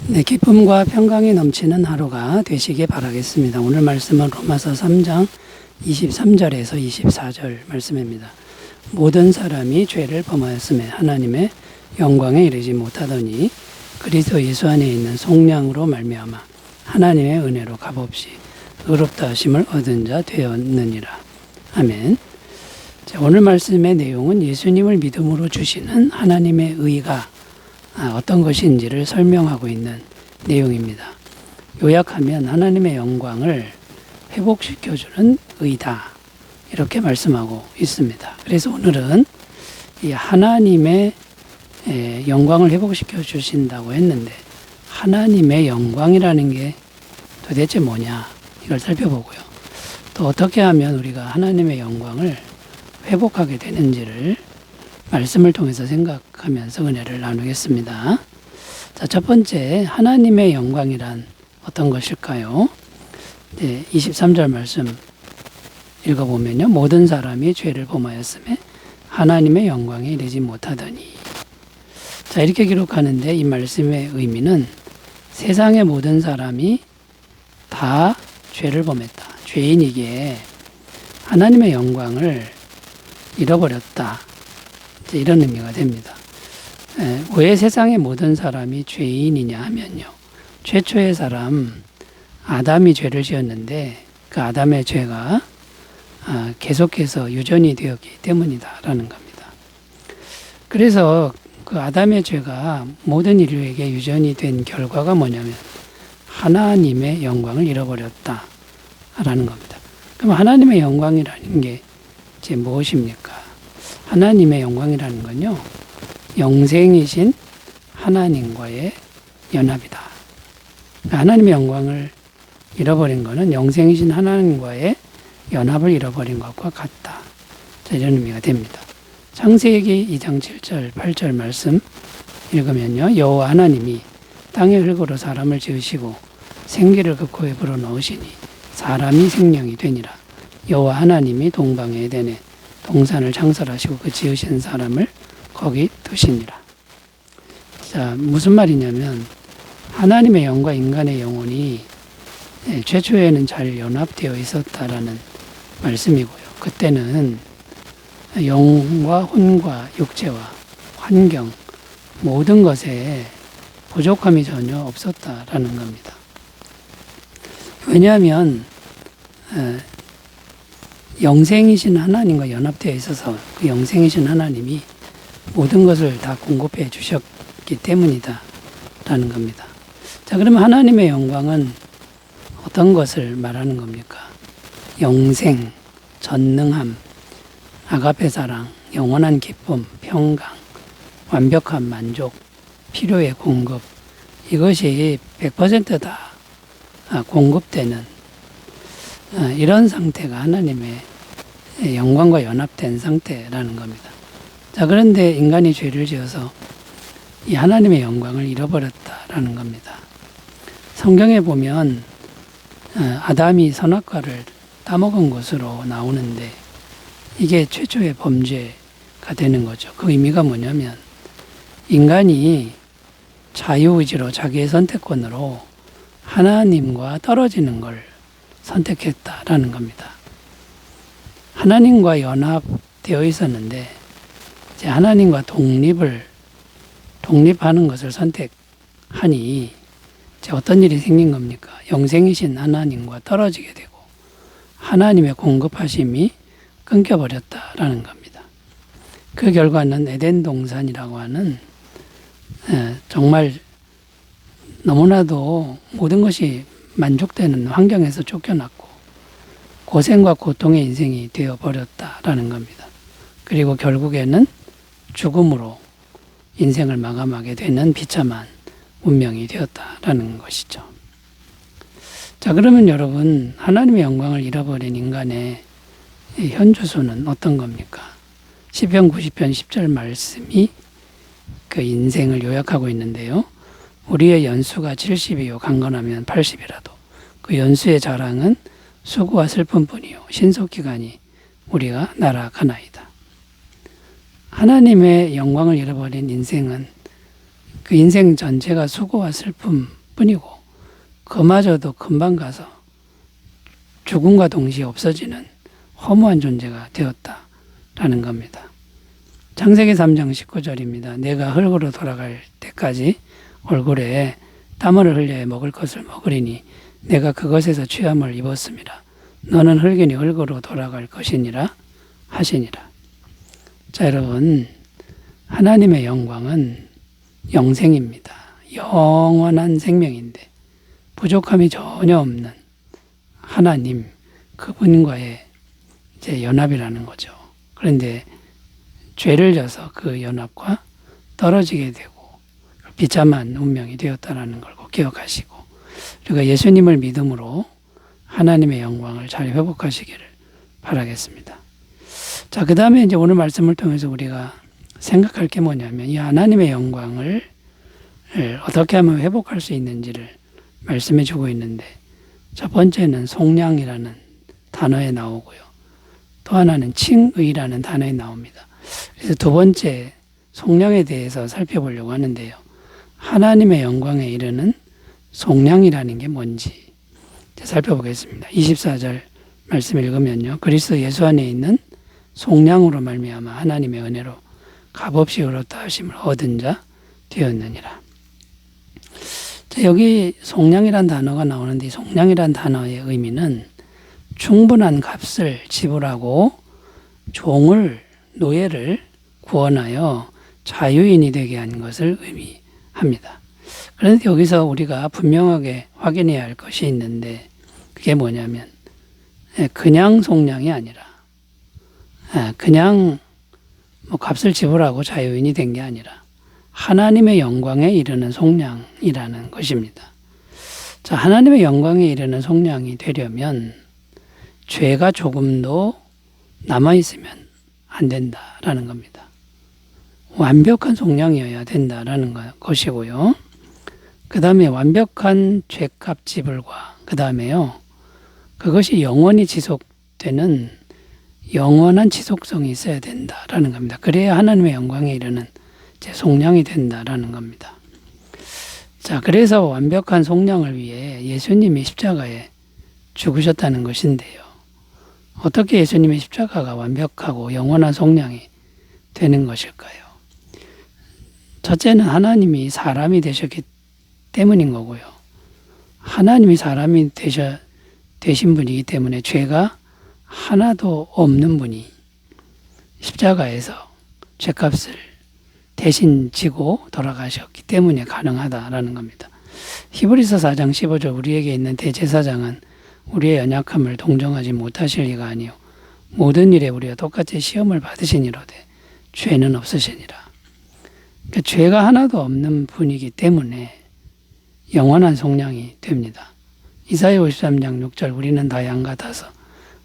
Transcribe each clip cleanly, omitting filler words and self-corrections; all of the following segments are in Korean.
네, 기쁨과 평강이 넘치는 하루가 되시길 바라겠습니다. 오늘 말씀은 로마서 3장 23절에서 24절 말씀입니다. 모든 사람이 죄를 범하였음에 하나님의 영광에 이르지 못하더니 그리스도 예수 안에 있는 속량으로 말미암아 하나님의 은혜로 값없이 의롭다 하심을 얻은 자 되었느니라. 아멘. 자, 오늘 말씀의 내용은 예수님을 믿음으로 주시는 하나님의 의가 어떤 것인지를 설명하고 있는 내용입니다. 요약하면 하나님의 영광을 회복시켜주는 의다, 이렇게 말씀하고 있습니다. 그래서 오늘은 이 하나님의 영광을 회복시켜 주신다고 했는데 하나님의 영광이라는 게 도대체 뭐냐, 이걸 살펴보고요. 또 어떻게 하면 우리가 하나님의 영광을 회복하게 되는지를 말씀을 통해서 생각하면서 은혜를 나누겠습니다. 자, 첫 번째, 하나님의 영광이란 어떤 것일까요? 23절 말씀 읽어보면요. 모든 사람이 죄를 범하였음에 하나님의 영광에 이르지 못하더니. 자, 이렇게 기록하는데 이 말씀의 의미는 세상의 모든 사람이 다 죄를 범했다. 죄인이기에 하나님의 영광을 잃어버렸다. 이런 의미가 됩니다. 왜 세상의 모든 사람이 죄인이냐 하면요. 최초의 사람 아담이 죄를 지었는데 그 아담의 죄가 계속해서 유전이 되었기 때문이다라는 겁니다. 그래서 그 아담의 죄가 모든 인류에게 유전이 된 결과가 뭐냐면 하나님의 영광을 잃어버렸다라는 겁니다. 그럼 하나님의 영광이라는 게 이제 무엇입니까? 하나님의 영광이라는 건요, 영생이신 하나님과의 연합이다. 하나님의 영광을 잃어버린 것은 영생이신 하나님과의 연합을 잃어버린 것과 같다. 이런 의미가 됩니다. 창세기 2장 7절, 8절 말씀 읽으면요, 여호와 하나님이 땅의 흙으로 사람을 지으시고 생기를 그 코에 불어넣으시니 사람이 생명이 되니라. 여호와 하나님이 동방의 에덴에 동산을 창설하시고 그 지으신 사람을 거기 두시니라. 자, 무슨 말이냐면 하나님의 영과 인간의 영혼이 최초에는 잘 연합되어 있었다라는 말씀이고요. 그때는 영과 혼과 육체와 환경 모든 것에 부족함이 전혀 없었다라는 겁니다. 왜냐하면 영생이신 하나님과 연합되어 있어서 그 영생이신 하나님이 모든 것을 다 공급해 주셨기 때문이다 라는 겁니다. 자, 그러면 하나님의 영광은 어떤 것을 말하는 겁니까? 영생, 전능함, 아가페 사랑, 영원한 기쁨, 평강, 완벽한 만족, 필요의 공급, 이것이 100%다 공급되는 이런 상태가 하나님의 영광과 연합된 상태라는 겁니다. 자, 그런데 인간이 죄를 지어서 이 하나님의 영광을 잃어버렸다라는 겁니다. 성경에 보면 아담이 선악과를 따먹은 것으로 나오는데 이게 최초의 범죄가 되는 거죠. 그 의미가 뭐냐면 인간이 자유의지로 자기의 선택권으로 하나님과 떨어지는 걸 선택했다라는 겁니다. 하나님과 연합되어 있었는데 이제 하나님과 독립하는 것을 선택하니 이제 어떤 일이 생긴 겁니까? 영생이신 하나님과 떨어지게 되고 하나님의 공급하심이 끊겨버렸다라는 겁니다. 그 결과는 에덴 동산이라고 하는 정말 너무나도 모든 것이 만족되는 환경에서 쫓겨났고 고생과 고통의 인생이 되어버렸다라는 겁니다. 그리고 결국에는 죽음으로 인생을 마감하게 되는 비참한 운명이 되었다라는 것이죠. 자, 그러면 여러분, 하나님의 영광을 잃어버린 인간의 현주소는 어떤 겁니까? 시편 90편 10절 말씀이 그 인생을 요약하고 있는데요. 우리의 연수가 70이요 강건하면 80이라도 그 연수의 자랑은 수고와 슬픔뿐이요 신속기간이 우리가 날아가나이다. 하나님의 영광을 잃어버린 인생은 그 인생 전체가 수고와 슬픔뿐이고 그마저도 금방 가서 죽음과 동시에 없어지는 허무한 존재가 되었다라는 겁니다. 창세기 3장 19절입니다. 내가 흙으로 돌아갈 때까지 얼굴에 땀을 흘려 먹을 것을 먹으리니 내가 그것에서 취함을 입었습니다. 너는 흙이니 흙으로 돌아갈 것이니라 하시니라. 자, 여러분, 하나님의 영광은 영생입니다. 영원한 생명인데 부족함이 전혀 없는 하나님, 그분과의 이제 연합이라는 거죠. 그런데 죄를 져서 그 연합과 떨어지게 되고 비참한 운명이 되었다는 걸 꼭 기억하시고, 우리가 예수님을 믿음으로 하나님의 영광을 잘 회복하시기를 바라겠습니다. 자, 그 다음에 이제 오늘 말씀을 통해서 우리가 생각할 게 뭐냐면 이 하나님의 영광을 어떻게 하면 회복할 수 있는지를 말씀해 주고 있는데, 첫 번째는 속량이라는 단어에 나오고요. 또 하나는 칭의라는 단어에 나옵니다. 그래서 두 번째 속량에 대해서 살펴보려고 하는데요. 하나님의 영광에 이르는 속량이라는 게 뭔지 살펴보겠습니다. 24절 말씀 읽으면요. 그리스도 예수 안에 있는 속량으로 말미암아 하나님의 은혜로 값없이 의롭다 하심을 얻은 자 되었느니라. 자, 여기 속량이란 단어가 나오는데 이 속량이란 단어의 의미는 충분한 값을 지불하고 노예를 구원하여 자유인이 되게 한 것을 의미합니다. 그런데 여기서 우리가 분명하게 확인해야 할 것이 있는데 그게 뭐냐면 그냥 속량이 아니라 그냥 값을 지불하고 자유인이 된 게 아니라 하나님의 영광에 이르는 속량이라는 것입니다. 자, 하나님의 영광에 이르는 속량이 되려면 죄가 조금도 남아있으면 안 된다라는 겁니다. 완벽한 속량이어야 된다라는 것이고요. 그 다음에 완벽한 죄값 지불과 그 다음에요. 그것이 영원히 지속되는 영원한 지속성이 있어야 된다라는 겁니다. 그래야 하나님의 영광에 이르는 속량이 된다라는 겁니다. 자, 그래서 완벽한 속량을 위해 예수님이 십자가에 죽으셨다는 것인데요. 어떻게 예수님의 십자가가 완벽하고 영원한 속량이 되는 것일까요? 첫째는 하나님이 사람이 되셨기 때문인 거고요. 하나님이 사람이 되신 분이기 때문에 죄가 하나도 없는 분이 십자가에서 죄값을 대신 지고 돌아가셨기 때문에 가능하다라는 겁니다. 히브리서 4장 15절 우리에게 있는 대제사장은 우리의 연약함을 동정하지 못하실 리가 아니요 모든 일에 우리가 똑같이 시험을 받으시니로되 죄는 없으시니라. 그러니까 죄가 하나도 없는 분이기 때문에 영원한 속량이 됩니다. 이사야 53장 6절 우리는 다 양 같아서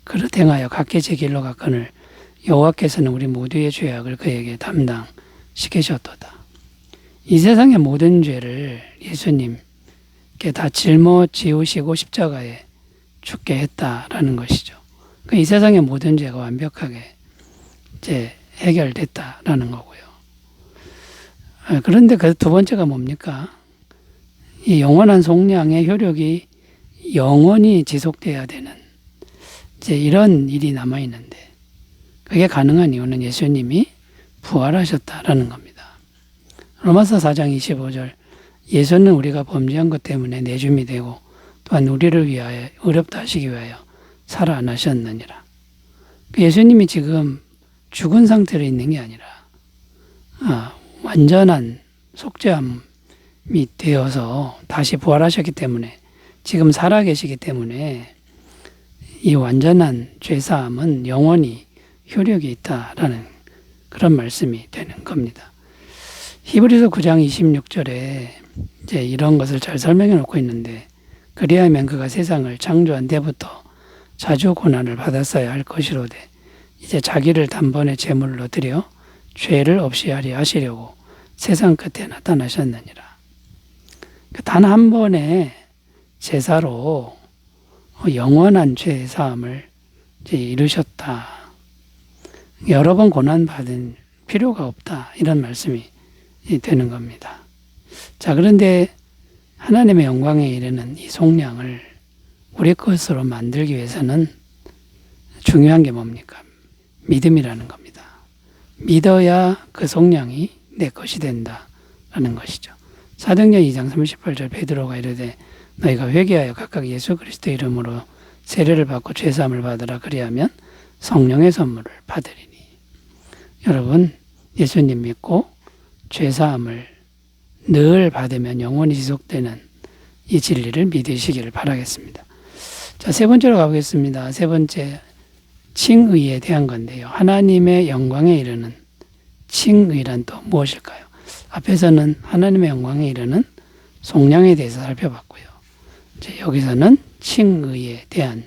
그릇 행하여 각기 제 길로 갔거늘 여호와께서는 우리 모두의 죄악을 그에게 담당시키셨도다. 이 세상의 모든 죄를 예수님께 다 짊어지우시고 십자가에 죽게 했다라는 것이죠. 그러니까 이 세상의 모든 죄가 완벽하게 이제 해결됐다라는 거고요. 그런데 그 두 번째가 뭡니까? 이 영원한 속량의 효력이 영원히 지속돼야 되는 이제 이런 일이 남아 있는데 그게 가능한 이유는 예수님이 부활하셨다라는 겁니다. 로마서 4장 25절 예수는 우리가 범죄한 것 때문에 내줌이 되고 또한 우리를 위하여 의롭다 하시기 위하여 살아나셨느니라. 예수님이 지금 죽은 상태로 있는 게 아니라 완전한 속죄함이 되어서 다시 부활하셨기 때문에 지금 살아계시기 때문에 이 완전한 죄사함은 영원히 효력이 있다라는 그런 말씀이 되는 겁니다. 히브리서 9장 26절에 이제 이런 것을 잘 설명해 놓고 있는데 그리하면 그가 세상을 창조한 때부터 자주 고난을 받았어야 할 것이로되 이제 자기를 단번에 제물로 드려 죄를 없이 하려 하시려고 세상 끝에 나타나셨느니라. 단 한 번의 제사로 영원한 죄 사함을 이루셨다. 여러 번 고난 받은 필요가 없다. 이런 말씀이 되는 겁니다. 자, 그런데 하나님의 영광에 이르는 이 속량을 우리 것으로 만들기 위해서는 중요한 게 뭡니까? 믿음이라는 겁니다. 믿어야 그 속량이 내 것이 된다라는 것이죠. 사도행전 2장 38절 베드로가 이르되 너희가 회개하여 각각 예수 그리스도 이름으로 세례를 받고 죄사함을 받으라 그리하면 성령의 선물을 받으리니. 여러분, 예수님 믿고 죄사함을 늘 받으면 영원히 지속되는 이 진리를 믿으시기를 바라겠습니다. 자, 세 번째로 가보겠습니다. 세 번째, 칭의에 대한 건데요. 하나님의 영광에 이르는 칭의란 또 무엇일까요? 앞에서는 하나님의 영광에 이르는 속량에 대해서 살펴봤고요. 이제 여기서는 칭의에 대한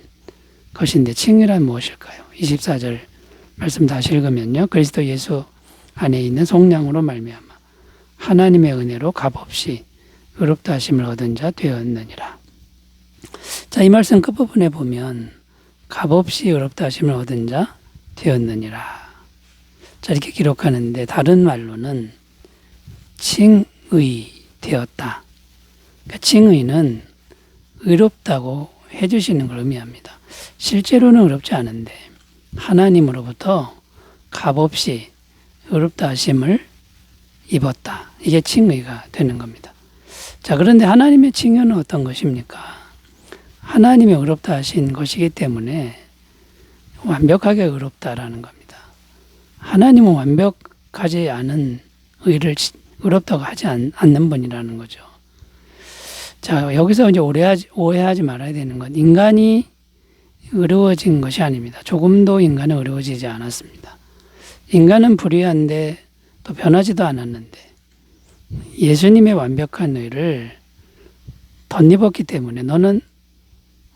것인데 칭의란 무엇일까요? 24절 말씀 다시 읽으면요. 그리스도 예수 안에 있는 속량으로 말미암아 하나님의 은혜로 값없이 의롭다 하심을 얻은 자 되었느니라. 자, 이 말씀 끝부분에 보면 값없이 의롭다 하심을 얻은 자 되었느니라. 자, 이렇게 기록하는데 다른 말로는 칭의 되었다. 그러니까 칭의는 의롭다고 해주시는 걸 의미합니다. 실제로는 의롭지 않은데 하나님으로부터 값없이 의롭다 하심을 입었다. 이게 칭의가 되는 겁니다. 자, 그런데 하나님의 칭의는 어떤 것입니까? 하나님의 의롭다 하신 것이기 때문에 완벽하게 의롭다라는 겁니다. 하나님은 완벽하지 않은 의를 의롭다고 하지 않는 분이라는 거죠. 자, 여기서 이제 오해하지 말아야 되는 건 인간이 의로워진 것이 아닙니다. 조금도 인간은 의로워지지 않았습니다. 인간은 불의한데 또 변하지도 않았는데 예수님의 완벽한 의를 덧입었기 때문에 너는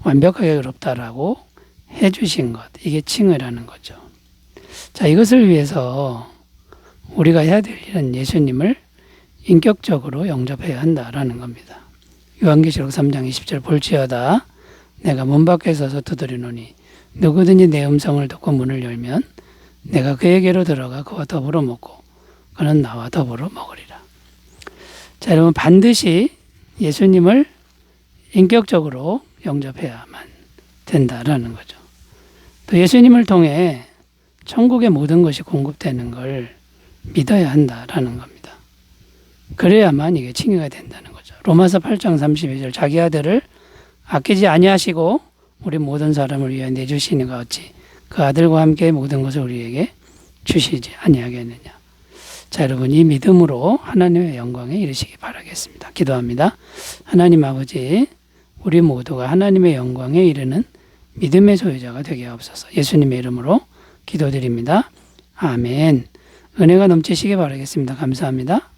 완벽하게 의롭다라고 해주신 것, 이게 칭의라는 거죠. 자, 이것을 위해서 우리가 해야 될 일은 예수님을 인격적으로 영접해야 한다라는 겁니다. 요한계시록 3장 20절 볼지어다 내가 문 밖에 서서 두드리노니 누구든지 내 음성을 듣고 문을 열면 내가 그에게로 들어가 그와 더불어 먹고 그는 나와 더불어 먹으리라. 자, 여러분, 반드시 예수님을 인격적으로 영접해야만 된다라는 거죠. 또 예수님을 통해 천국의 모든 것이 공급되는 걸 믿어야 한다라는 겁니다. 그래야만 이게 칭의가 된다는 거죠. 로마서 8장 32절 자기 아들을 아끼지 아니하시고 우리 모든 사람을 위하여 내주시니가 어찌 그 아들과 함께 모든 것을 우리에게 주시지 아니하겠느냐. 자, 여러분, 이 믿음으로 하나님의 영광에 이르시기 바라겠습니다. 기도합니다. 하나님 아버지, 우리 모두가 하나님의 영광에 이르는 믿음의 소유자가 되게 하옵소서. 예수님의 이름으로 기도드립니다. 아멘. 은혜가 넘치시기 바라겠습니다. 감사합니다.